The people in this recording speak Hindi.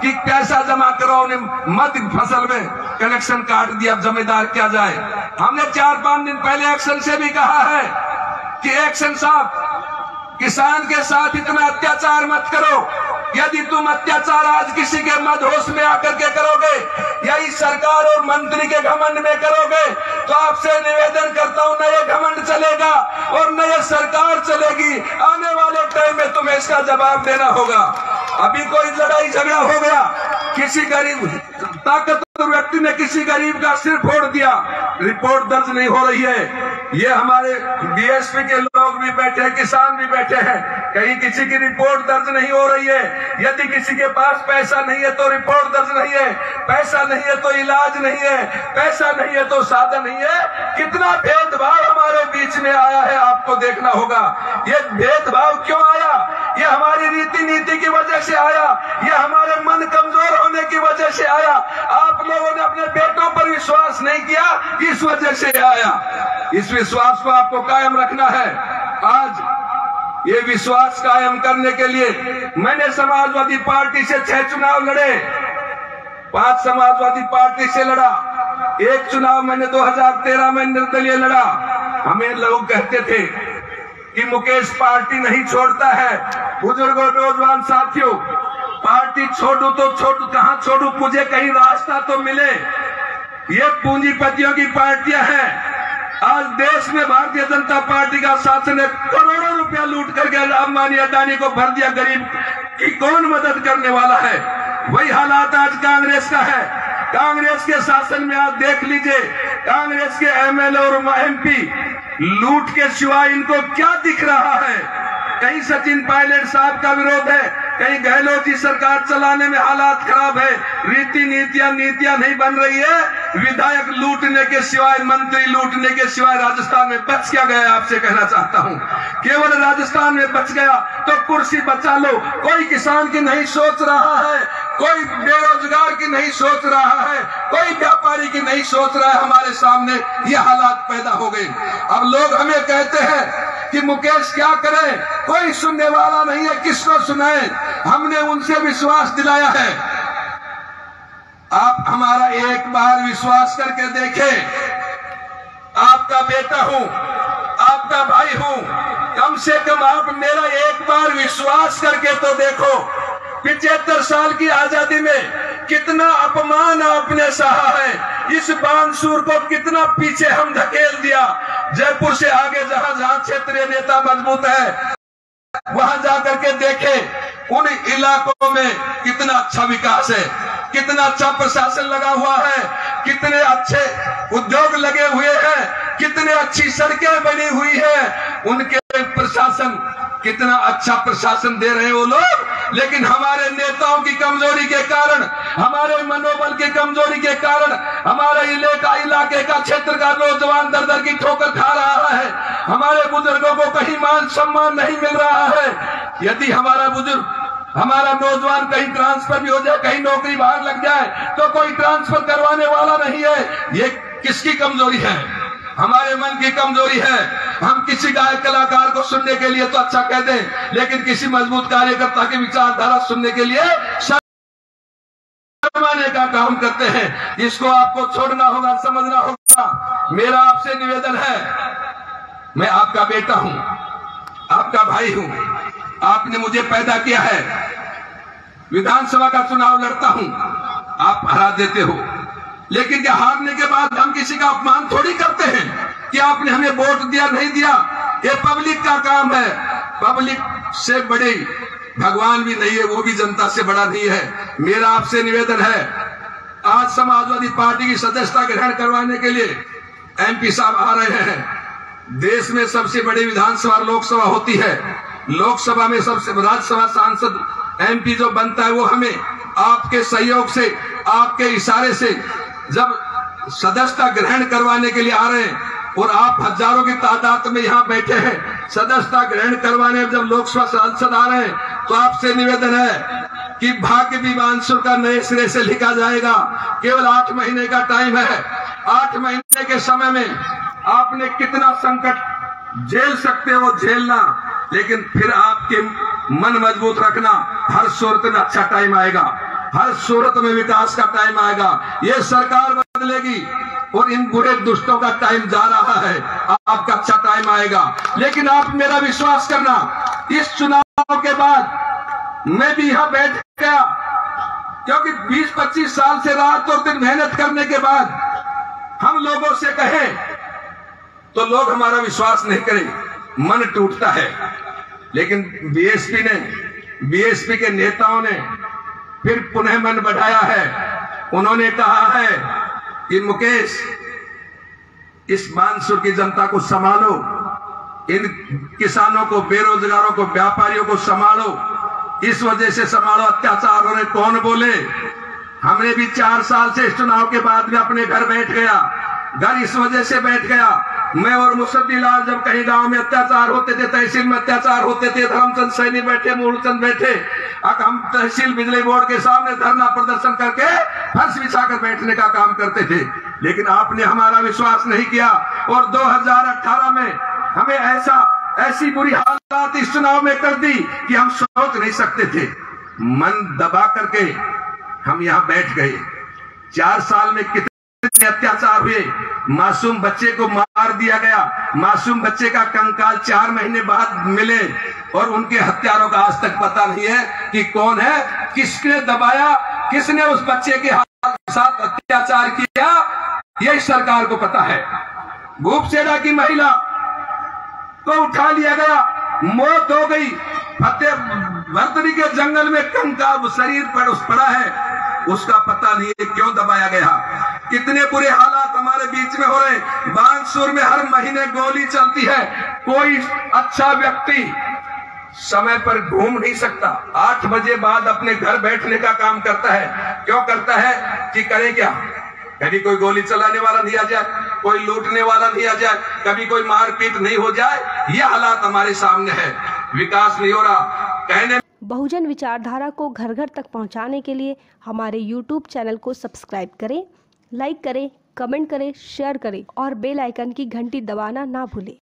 कि पैसा जमा करो, मध्य फसल में कलेक्शन काट दिया, अब जमींदार क्या जाए। हमने 4-5 दिन पहले एक्शन से भी कहा है कि एक्शन साहब किसान के साथ इतना अत्याचार मत करो। यदि तुम अत्याचार आज किसी के मदहोश में आकर के करोगे या इस सरकार और मंत्री के घमंड में करोगे तो आपसे निवेदन करता हूं, न ये घमंड चलेगा और न ये सरकार चलेगी। आने वाले टाइम में तुम्हें इसका जवाब देना होगा। अभी कोई लड़ाई झगड़ा हो गया, किसी गरीब ताकतवर व्यक्ति ने किसी गरीब का सिर फोड़ दिया, रिपोर्ट दर्ज नहीं हो रही है। ये हमारे बीएसपी के लोग भी बैठे हैं, किसान भी बैठे हैं, कहीं किसी की रिपोर्ट दर्ज नहीं हो रही है। यदि किसी के पास पैसा नहीं है तो रिपोर्ट दर्ज नहीं है, पैसा नहीं है तो इलाज नहीं है, पैसा नहीं है तो साधन नहीं है। कितना भेदभाव हमारे बीच में आया है, आपको देखना होगा। ये भेदभाव क्यों आया? ये हमारी रीति नीति की वजह से आया, ये हमारे मन कमजोर होने की वजह से आया। आप लोगों ने अपने बेटों पर विश्वास नहीं किया, इस वजह से आया। इस विश्वास को आपको कायम रखना है। आज ये विश्वास कायम करने के लिए मैंने समाजवादी पार्टी से 6 चुनाव लड़े, 5 समाजवादी पार्टी से लड़ा, 1 चुनाव मैंने 2013 में निर्दलीय लड़ा। हमें लोग कहते थे कि मुकेश पार्टी नहीं छोड़ता है। बुजुर्गों, नौजवान साथियों, पार्टी छोड़ू तो छोड़ू, कहां छोड़ू, मुझे कहीं रास्ता तो मिले। ये पूंजीपतियों की पार्टियां हैं। आज देश में भारतीय जनता पार्टी का शासन है, करोड़ों रुपया लूट करके अंबानी अडानी को भर दिया। गरीब की कौन मदद करने वाला है? वही हालात आज कांग्रेस का है। कांग्रेस के शासन में आज देख लीजिए, कांग्रेस के एमएलए और एमपी लूट के सिवाय इनको क्या दिख रहा है? कहीं सचिन पायलट साहब का विरोध है, कहीं गहलोत जी सरकार चलाने में हालात खराब है, रीति नीतियां नहीं बन रही है। विधायक लूटने के सिवाय, मंत्री लूटने के सिवाय राजस्थान में बच क्या गया? आपसे कहना चाहता हूं, केवल राजस्थान में बच गया तो कुर्सी बचा लो। कोई किसान की नहीं सोच रहा है, कोई बेरोजगार की नहीं सोच रहा है, कोई व्यापारी की नहीं सोच रहा है। हमारे सामने ये हालात पैदा हो गए। अब लोग हमें कहते हैं कि मुकेश क्या करे, कोई सुनने वाला नहीं है, किसको सुनाए? हमने उनसे विश्वास दिलाया है। आप हमारा एक बार विश्वास करके देखें। आपका बेटा हूं, आपका भाई हूं, कम से कम आप मेरा एक बार विश्वास करके तो देखो। 75 साल की आजादी में कितना अपमान आपने सहा है, इस बानसूर को कितना पीछे हम धकेल दिया। जयपुर से आगे जहां जहां क्षेत्रीय नेता मजबूत है, वहां जाकर के देखे उन इलाकों में कितना अच्छा विकास है, कितना अच्छा प्रशासन लगा हुआ है, कितने अच्छे उद्योग लगे हुए हैं, कितने अच्छी सड़कें बनी हुई है। उनके प्रशासन, कितना अच्छा प्रशासन दे रहे हैं वो लोग। लेकिन हमारे नेताओं की कमजोरी के कारण, हमारे मनोबल की कमजोरी के कारण, हमारे इलाके का क्षेत्र का नौजवान दर दर की ठोकर खा रहा है। हमारे बुजुर्गों को कहीं मान सम्मान नहीं मिल रहा है। यदि हमारा बुजुर्ग, हमारा नौजवान कहीं ट्रांसफर भी हो जाए, कहीं नौकरी बाहर लग जाए, तो कोई ट्रांसफर करवाने वाला नहीं है। ये किसकी कमजोरी है? हमारे मन की कमजोरी है। हम किसी गायक कलाकार को सुनने के लिए तो अच्छा कह दें, लेकिन किसी मजबूत कार्यकर्ता की विचारधारा सुनने के लिए शर्माने का काम करते हैं। इसको आपको छोड़ना होगा, समझना होगा। मेरा आपसे निवेदन है, मैं आपका बेटा हूं, आपका भाई हूं, आपने मुझे पैदा किया है, विधानसभा का चुनाव लड़ता हूं, आप हरा देते हो। लेकिन क्या हारने के बाद हम किसी का अपमान थोड़ी करते हैं कि आपने हमें वोट दिया नहीं दिया? ये पब्लिक का काम है। पब्लिक से बड़े भगवान भी नहीं है, वो भी जनता से बड़ा नहीं है। मेरा आपसे निवेदन है, आज समाजवादी पार्टी की सदस्यता ग्रहण करवाने के लिए एमपी साहब आ रहे हैं। देश में सबसे बड़ी विधानसभा लोकसभा होती है। लोकसभा में सबसे राज्यसभा सांसद एमपी जो बनता है, वो हमें आपके सहयोग से, आपके इशारे से जब सदस्यता ग्रहण करवाने के लिए आ रहे हैं और आप हजारों की तादाद में यहाँ बैठे हैं सदस्यता ग्रहण करवाने, जब लोकसभा सांसद आ रहे हैं, तो आपसे निवेदन है कि भाग्य भी बानसूर का नए सिरे से लिखा जाएगा। केवल 8 महीने का टाइम है। 8 महीने के समय में आपने कितना संकट झेल सकते हो झेलना, लेकिन फिर आपके मन मजबूत रखना, हर सूरत में अच्छा टाइम आएगा। हर सूरत में विकास का टाइम आएगा। ये सरकार बदलेगी और इन बुरे दुष्टों का टाइम जा रहा है, आपका अच्छा टाइम आएगा। लेकिन आप मेरा विश्वास करना, इस चुनाव के बाद मैं भी यहां बैठ गया, क्योंकि 20-25 साल से रात और दिन मेहनत करने के बाद हम लोगों से कहें तो लोग हमारा विश्वास नहीं करें, मन टूटता है। लेकिन बीएसपी के नेताओं ने फिर पुनः मन बढ़ाया है। उन्होंने कहा है कि मुकेश, इस बानसूर की जनता को संभालो, इन किसानों को, बेरोजगारों को, व्यापारियों को संभालो, इस वजह से संभालो। अत्याचार हो रहे, कौन बोले? हमने भी 4 साल से इस चुनाव के बाद भी अपने घर बैठ गया। घर इस वजह से बैठ गया, मैं और मुसद्दीलाल जब कहीं गांव में अत्याचार होते थे, तहसील में अत्याचार होते थे, धर्मचंद सैनी बैठे, मूलचंद बैठे, हम तहसील बिजली बोर्ड के सामने धरना प्रदर्शन करके फर्श बिछाकर बैठने का काम करते थे। लेकिन आपने हमारा विश्वास नहीं किया और 2018 में हमें ऐसी बुरी हालात इस चुनाव में कर दी कि हम सोच नहीं सकते थे। मन दबा करके हम यहाँ बैठ गए। 4 साल में कितने अत्याचार हुए, मासूम बच्चे को मार दिया गया, मासूम बच्चे का कंकाल 4 महीने बाद मिले और उनके हत्यारों का आज तक पता नहीं है कि कौन है, किसने दबाया, किसने उस बच्चे के साथ अत्याचार किया, यही सरकार को पता है। भूपसेड़ा की महिला को उठा लिया गया, मौत हो गई, भर्तरी के जंगल में कंकाल शरीर पर पड़ा है, उसका पता नहीं है क्यों दबाया गया। कितने बुरे हालात हमारे बीच में हो रहे। बानसूर में हर महीने गोली चलती है, कोई अच्छा व्यक्ति समय पर घूम नहीं सकता, 8 बजे बाद अपने घर बैठने का काम करता है। क्यों करता है? कि करे क्या? कभी कोई गोली चलाने वाला नहीं आ जाए, कोई लूटने वाला नहीं आ जाए, कभी कोई मारपीट नहीं हो जाए। ये हालात हमारे सामने है, विकास नहीं हो रहा। कहने बहुजन विचारधारा को घर घर तक पहुंचाने के लिए हमारे YouTube चैनल को सब्सक्राइब करें, लाइक करें, कमेंट करें, शेयर करें और बेल आइकन की घंटी दबाना ना भूलें।